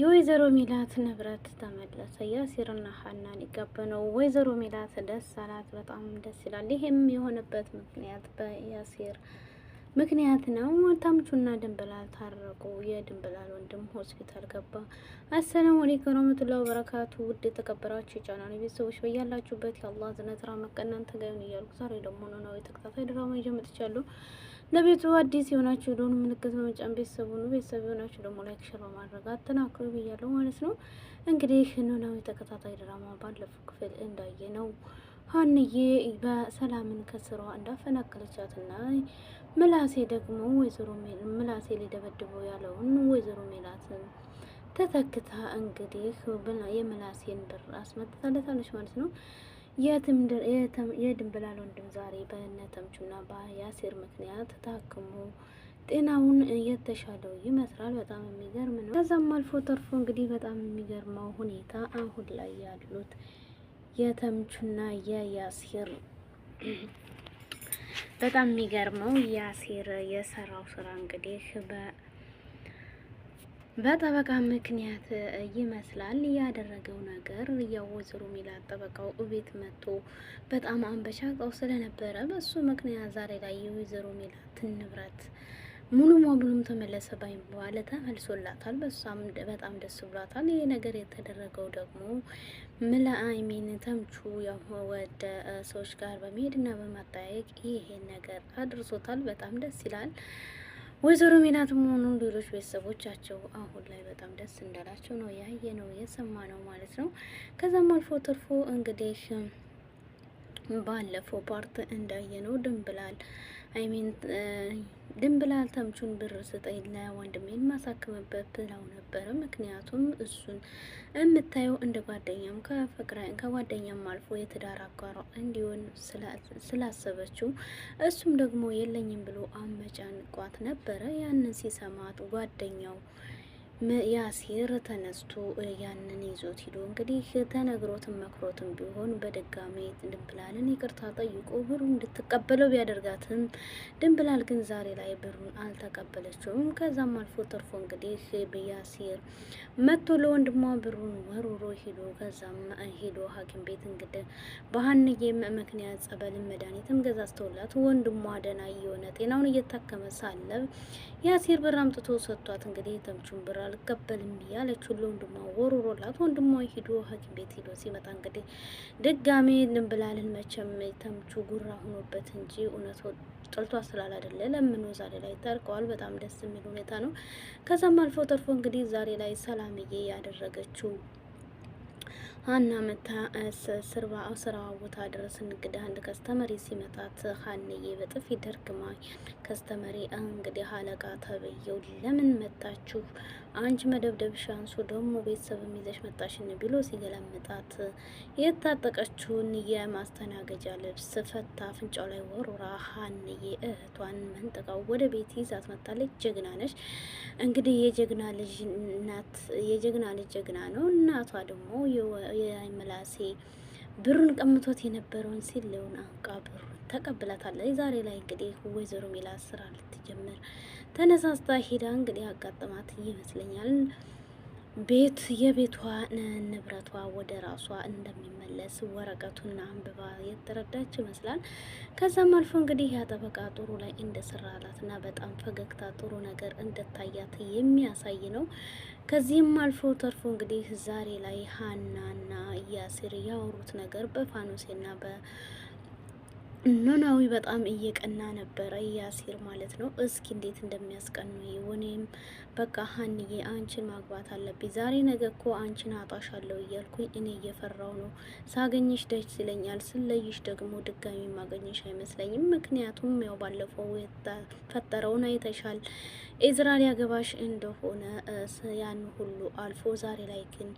የወይዘሮ ሚላት ንብረት ተመለሰ። ያሲርና ሀናን ይጋባ ነው። ወይዘሮ ሚላት ደስ አላት፣ በጣም ደስ ይላል። ይሄም የሆነበት ምክንያት በያሲር ምክንያት ነው። ተምቹና ድንብላል ታረቁ። የድንብላል ወንድም ሆስፒታል ገባ። አሰላሙ አለይኩም ወራህመቱላሂ ወበረካቱ። ውድ የተከበራችሁ የቻናል ቤተሰቦች በያላችሁበት የአላህ ዝነት ረህመት ከእናንተ ጋር ይሁን እያልኩ ዛሬ ደግሞ ነው የተከታታይ ድራማ ይዤ መጥቻለሁ። ለቤቱ አዲስ የሆናችሁ ደወል ምልክት በመጫን ቤተሰብ ሁኑ። ቤተሰብ የሆናችሁ ደግሞ ላይክ፣ ሼር በማድረግ አጠናክሩ ብያለሁ ማለት ነው። እንግዲህ ኖላዊ ተከታታይ ድራማ ባለፈው ክፍል እንዳየ ነው ሀንዬ በሰላምን ከስሯ እንዳፈናቀለቻትና ምላሴ ደግሞ ምላሴ ሊደበድበው ያለውን ወይዘሮ ሜላትን ተተክታ እንግዲህ የምላሴን ብር አስመጥታለታለች ማለት ነው። የድንብላል ወንድም ዛሬ በነተምቹና በያሲር ምክንያት ታክሞ ጤናውን የተሻለው ይመስላል። በጣም የሚገርም ነው። ከዛም አልፎ ተርፎ እንግዲህ በጣም የሚገርመው ሁኔታ አሁን ላይ ያሉት የተምቹና የያሲር በጣም የሚገርመው ያሲር የሰራው ስራ እንግዲህ በጠበቃ ምክንያት ይመስላል ያደረገው ነገር። ያው ወይዘሮ ሚላት ጠበቃው እቤት መጥቶ በጣም አንበሻቀው ስለነበረ በሱ ምክንያት ዛሬ ላይ የወይዘሮ ሚላትን ንብረት ሙሉ ሙሉም ተመለሰ ባይባል ተመልሶላታል። በሷም በጣም ደስ ብሏታል። ይሄ ነገር የተደረገው ደግሞ ተምቹ ያው ወደ ሰዎች ጋር በመሄድና በማጠያየቅ ይሄን ነገር አድርሶታል። በጣም ደስ ይላል። ወይዘሮ ሚላትም ሆኑ ሌሎች ቤተሰቦቻቸው አሁን ላይ በጣም ደስ እንዳላቸው ነው ያየ ነው የሰማ ነው ማለት ነው። ከዛም አልፎ ተርፎ እንግዲህ ባለፈው ፓርት እንዳየ ነው ድንብላል ተምቹን ብር ስጠኝ ለወንድሜን ማሳከምበት ብላው ነበረ። ምክንያቱም እሱን የምታየው እንደ ጓደኛም ከጓደኛም አልፎ የትዳር አጋሯ እንዲሆን ስላሰበችው እሱም ደግሞ የለኝም ብሎ አመጫንቋት ነበረ። ያንን ሲሰማት ጓደኛው ያሲር ተነስቶ ያንን ይዞት ሂዶ እንግዲህ ተነግሮትም መክሮትም ቢሆን በድጋሚ ድንብላልን ይቅርታ ጠይቆ ብሩን እንድትቀበለው ቢያደርጋትም ድንብላል ግን ዛሬ ላይ ብሩን አልተቀበለችውም። ከዛም አልፎ ተርፎ እንግዲህ ያሲር መጥቶ ለወንድሟ ብሩን ወሮሮ ሂዶ ከዛም ሂዶ ሐኪም ቤት እንግዲህ በሀንዬም ምክንያት ጸበልን መድኃኒትም ገዛዝተውላት ወንድሟ ደህና እየሆነ ጤናውን እየታከመ ሳለ ያሲር ብር አምጥቶ ሰጥቷት እንግዲህ ተምቹን ብር አልቀበልም ያለች ሁሉ ወንድሟ ወሮሮላት ወንድሟ ሂዶ ሐኪም ቤት ሂዶ ሲመጣ እንግዲህ ድጋሜ ድንብላልን መቼም ተምቹ ጉራ ሆኖበት እንጂ እውነት ጥልቷ ስላል አይደለ ለምን ዛሬ ላይ ታርቀዋል። በጣም ደስ የሚል ሁኔታ ነው። ከዛም አልፎ ተርፎ እንግዲህ ዛሬ ላይ ሰላምዬ ያደረገችው ሀና መታ ስራ ቦታ ድረስ እንግዲህ አንድ ከስተመሪ ሲመጣት ሀንዬ በጥፊ ደርግማ ከስተመሪ እንግዲህ አለቃ ተብየው ለምን መጣችሁ አንቺ መደብደብሽ አንሶ ደግሞ ቤተሰብ ይዘሽ መጣሽን ቢሎ ሲገለምጣት የታጠቀችውን የማስተናገጃ ልብስ ፈታ አፍንጫው ላይ ወሮራ ሀንዬ እህቷን መንጠቃው ወደ ቤት ይዛት መጣለች። ጀግና ነሽ እንግዲህ የጀግና ልጅ እናት የጀግና ልጅ ጀግና ነው። እናቷ ደግሞ የምላሴ ብሩን ቀምቶት የነበረውን ሲለውን አንቃ ብሩን ተቀብላታለች። ዛሬ ላይ እንግዲህ ወይዘሮ ሚላት ስራ ልትጀምር ተነሳስታ ሄዳ እንግዲህ አጋጥማት ይመስለኛል የቤቷ ንብረቷ ወደ ራሷ እንደሚመለስ ወረቀቱን አንብባ የተረዳች ይመስላል። ከዛም አልፎ እንግዲህ ያጠበቃ ጥሩ ላይ እንደሰራላትና በጣም ፈገግታ ጥሩ ነገር እንደታያት የሚያሳይ ነው። ከዚህም አልፎ ተርፎ እንግዲህ ዛሬ ላይ ሀናና ያሲር ያወሩት ነገር በፋኖሴና ኖላዊ በጣም እየቀና ነበረ ያሲር ማለት ነው። እስኪ እንዴት እንደሚያስቀኑ ይወኔም በቃ ሀንዬ አንቺን ማግባት አለብኝ ዛሬ ነገ እኮ አንቺን አጣሻለሁ እያልኩኝ እኔ እየፈራው ነው። ሳገኝሽ ደስ ይለኛል፣ ስለይሽ ደግሞ ድጋሚ ማገኘሽ አይመስለኝም። ምክንያቱም ያው ባለፈው የተፈጠረውን አይተሻል። ኢዝራኤል ያገባሽ እንደሆነ ያን ሁሉ አልፎ ዛሬ ላይ ግን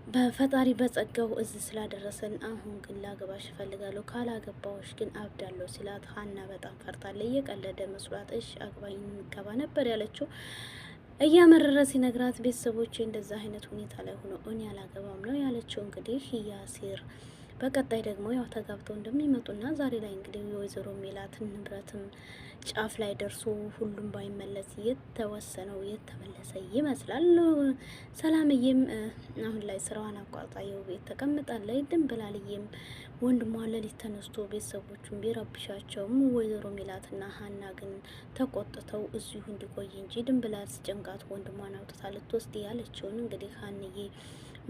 በፈጣሪ በጸጋው እዚህ ስላደረሰን አሁን ግን ላገባሽ እፈልጋለሁ፣ ካላገባዎች ግን አብዳለሁ ሲላት ሀና በጣም ፈርታለች። እየቀለደ መስሏት እሺ አግባኝ እንገባ ነበር ያለችው። እያመረረ ሲነግራት ቤተሰቦች እንደዛ አይነት ሁኔታ ላይ ሆኖ እኔ አላገባም ነው ያለችው። እንግዲህ ያሲር በቀጣይ ደግሞ ያው ተጋብተው እንደሚመጡና ዛሬ ላይ እንግዲህ የወይዘሮ ሜላትን ንብረትም ጫፍ ላይ ደርሶ ሁሉም ባይመለስ የተወሰነው የተመለሰ ይመስላል። ሰላምዬም አሁን ላይ ስራዋን አቋርጣ የው ቤት ተቀምጣለች። ድንብላልዬም ወንድሟ ሌሊት ተነስቶ ቤተሰቦቹን ቢረብሻቸውም ወይዘሮ ሜላትና ሀና ግን ተቆጥተው እዚሁ እንዲቆይ እንጂ ድንብላል ሲጨንቃት ወንድሟን አውጥታ ልትወስድ ያለችውን እንግዲህ ሀንዬ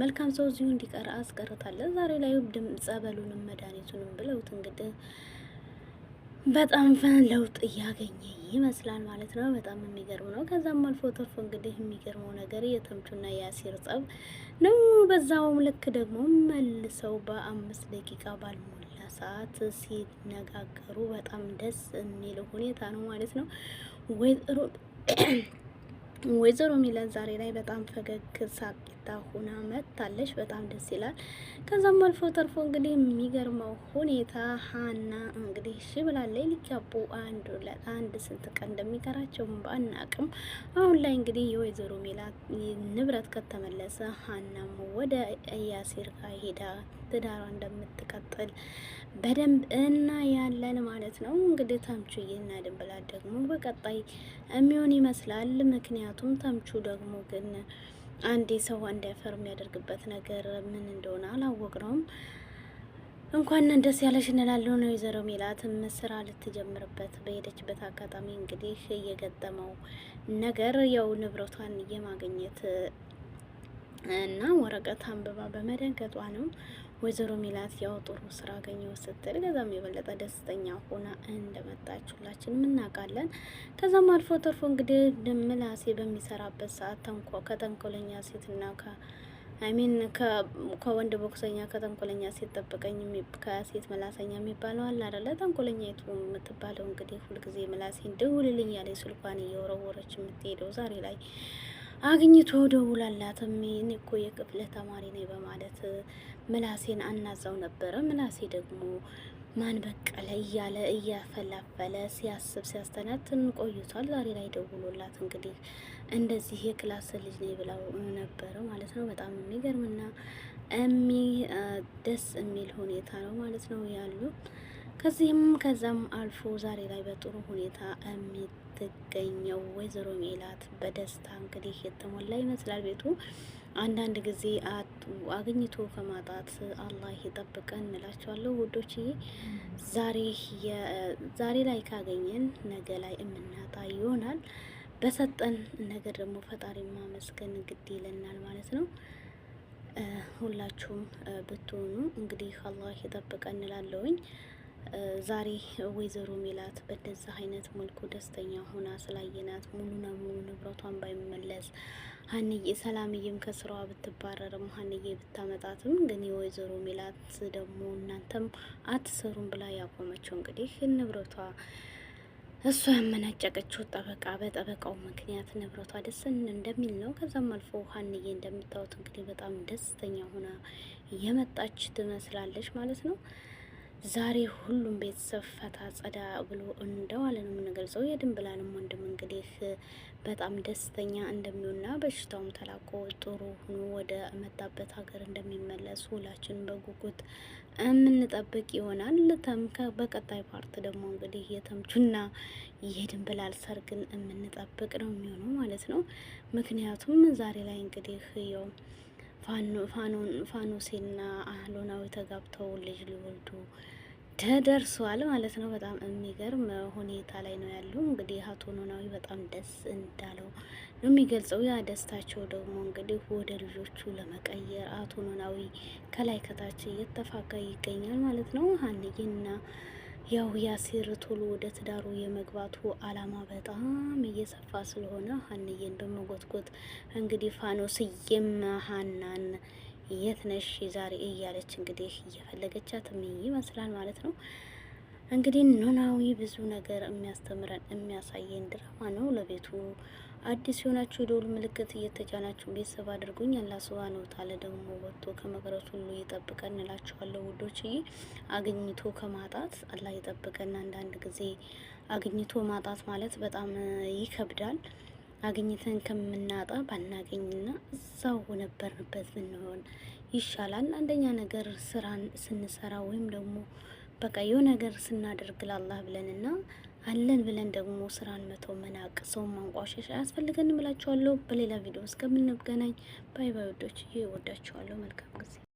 መልካም ሰው እዚሁ እንዲቀር አስቀርታለች። ዛሬ ላይ ጸበሉንም መድኃኒቱንም ብለውት እንግዲህ በጣም ለውጥ እያገኘ ይመስላል ማለት ነው። በጣም የሚገርም ነው። ከዛም አልፎ ተርፎ እንግዲህ የሚገርመው ነገር የተምቹና የአሲር ጸብ ነው። በዛውም ልክ ደግሞ መልሰው በ5 ደቂቃ ባልሞላ ሰዓት ሲነጋገሩ በጣም ደስ የሚል ሁኔታ ነው ማለት ነው። ወይዘሮ ሚላት ዛሬ ላይ በጣም ፈገግ ሳቂታ ሆና መጥታለች። በጣም ደስ ይላል። ከዛም አልፎ ተርፎ እንግዲህ የሚገርመው ሁኔታ ሀና እንግዲህ እሺ ብላለች። ሊጋቡ አንድ ስንት ቀን እንደሚቀራቸው ባናቅም አሁን ላይ እንግዲህ የወይዘሮ ሚላት ንብረት ከተመለሰ ሀናም ወደ ያሲር ጋር ሄዳ ትዳሯ እንደምትቀጥል በደንብ እና ያለን ማለት ነው። እንግዲህ ተምቹዬ እና ድንብላት ደግሞ በቀጣይ የሚሆን ይመስላል። ምክንያቱም ተምቹ ደግሞ ግን አንዴ ሰው እንዳይፈር የሚያደርግበት ነገር ምን እንደሆነ አላወቅነውም። እንኳን ደስ ያለሽ እንላለን ነው። ወይዘሮ ሜላትም ስራ ልትጀምርበት በሄደችበት አጋጣሚ እንግዲህ እየገጠመው ነገር ያው ንብረቷን የማግኘት እና ወረቀት አንብባ በመደንገጧ ነው። ወይዘሮ ሜላት ያው ጥሩ ስራ አገኘው ስትል ከዛም የበለጠ ደስተኛ ሆና እንደመጣች ሁላችንም እናውቃለን። ከዛም አልፎ ተርፎ እንግዲህ ምላሴ በሚሰራበት ሰዓት ከተንኮለኛ ሴትና ከወንድ ቦክሰኛ ከተንኮለኛ ሴት ጠብቀኝ ከሴት ምላሰኛ የሚባለው አለ አይደለ? ተንኮለኛ የቱ የምትባለው እንግዲህ ሁልጊዜ ምላሴን ደውልልኝ ያለ ስልኳን እየወረወረች የምትሄደው ዛሬ ላይ አግኝቶ ደውላላትም እኔ እኮ የክፍለ ተማሪ ነኝ በማለት ምላሴን አናዛው ነበረ። ምላሴ ደግሞ ማን በቀለ እያለ እያፈላፈለ ሲያስብ ሲያስተነትን ቆይቷል። ዛሬ ላይ ደውሎላት እንግዲህ እንደዚህ የክላስ ልጅ ነኝ ብለው ነበረ ማለት ነው። በጣም የሚገርምና ደስ የሚል ሁኔታ ነው ማለት ነው ያሉ ከዛም አልፎ ዛሬ ላይ በጥሩ ሁኔታ የምትገኘው ወይዘሮ ሜላት በደስታ እንግዲህ የተሞላ ይመስላል ቤቱ። አንዳንድ ጊዜ አግኝቶ ከማጣት አላህ ይጠብቀን እንላችኋለሁ ውዶችዬ። ዛሬ ላይ ካገኘን ነገ ላይ የምናጣ ይሆናል። በሰጠን ነገር ደግሞ ፈጣሪ ማመስገን ግድ ይለናል ማለት ነው። ሁላችሁም ብትሆኑ እንግዲህ አላህ ይጠብቀን እንላለሁኝ። ዛሬ ወይዘሮ ሜላት በደዛ አይነት መልኩ ደስተኛ ሆና ስላየናት ሙሉ ለሙሉ ንብረቷን ባይመለስ ሀንዬ ሰላምዬም ከስራዋ ብትባረርም ሀንዬ ብታመጣትም ግን የወይዘሮ ሜላት ደግሞ እናንተም አትሰሩም ብላ ያቆመችው እንግዲህ ንብረቷ እሷ ያመናጨቀችው በጠበቃው ምክንያት ንብረቷ ደስ እንደሚል ነው። ከዛም አልፎ ሀንዬ እንደምታዩት እንግዲህ በጣም ደስተኛ ሆና የመጣች ትመስላለች ማለት ነው። ዛሬ ሁሉም ቤተሰብ ፈታ ጸዳ ብሎ እንደዋለ ነው የምንገልጸው። የድንብላልም ወንድም እንግዲህ በጣም ደስተኛ እንደሚሆንና በሽታውም ተላቆ ጥሩ ሆኖ ወደ መጣበት ሀገር እንደሚመለስ ሁላችን በጉጉት የምንጠብቅ ይሆናል። በቀጣይ ፓርት ደግሞ እንግዲህ የተምቹና የድንብላል ሰርግን የምንጠብቅ ነው የሚሆነው ማለት ነው። ምክንያቱም ዛሬ ላይ እንግዲህ ያው ፋኖሴና ኖላዊ ተጋብተው ልጅ ሊወልዱ ተደርሷል ማለት ነው። በጣም የሚገርም ሁኔታ ላይ ነው ያለው። እንግዲህ አቶ ኖላዊ በጣም ደስ እንዳለው ነው የሚገልጸው። ያ ደስታቸው ደግሞ እንግዲህ ወደ ልጆቹ ለመቀየር አቶ ኖላዊ ከላይ ከታች እየተፋጋ ይገኛል ማለት ነው። ሀንዬና ያው ያሲር ቶሎ ወደ ትዳሩ የመግባቱ አላማ በጣም እየሰፋ ስለሆነ ሀንዬን በመጎትጎት እንግዲህ ፋኖስዬም ሀናን የት ነሽ ዛሬ እያለች እንግዲህ እየፈለገቻት ይመስላል ማለት ነው። እንግዲህ ኖላዊ ብዙ ነገር የሚያስተምረን የሚያሳየን ድራማ ነው። ለቤቱ አዲስ የሆናችሁ የደውል ምልክት እየተጫናችሁ ቤተሰብ አድርጉኝ። አላህ ሱብሃነሁ ወተዓላ ደግሞ ወጥቶ ከመቅረት ሁሉ ይጠብቀን እንላችኋለሁ ውዶችዬ። አግኝቶ ከማጣት አላህ ይጠብቀን። አንዳንድ ጊዜ አግኝቶ ማጣት ማለት በጣም ይከብዳል። አግኝተን ከምናጣ ባናገኝና እዛው ነበርንበት ብንሆን ይሻላል። አንደኛ ነገር ስራን ስንሰራ ወይም ደግሞ በቃ የሆነ ነገር ስናደርግ ላላህ ብለንና አለን ብለን ደግሞ ስራን መተው መናቅ፣ ሰውን ማንቋሸሽ አያስፈልገንም እላችኋለሁ። በሌላ ቪዲዮ እስከምንገናኝ ባይ ባይ ወዶች፣ ይወዳችኋለሁ። መልካም ጊዜ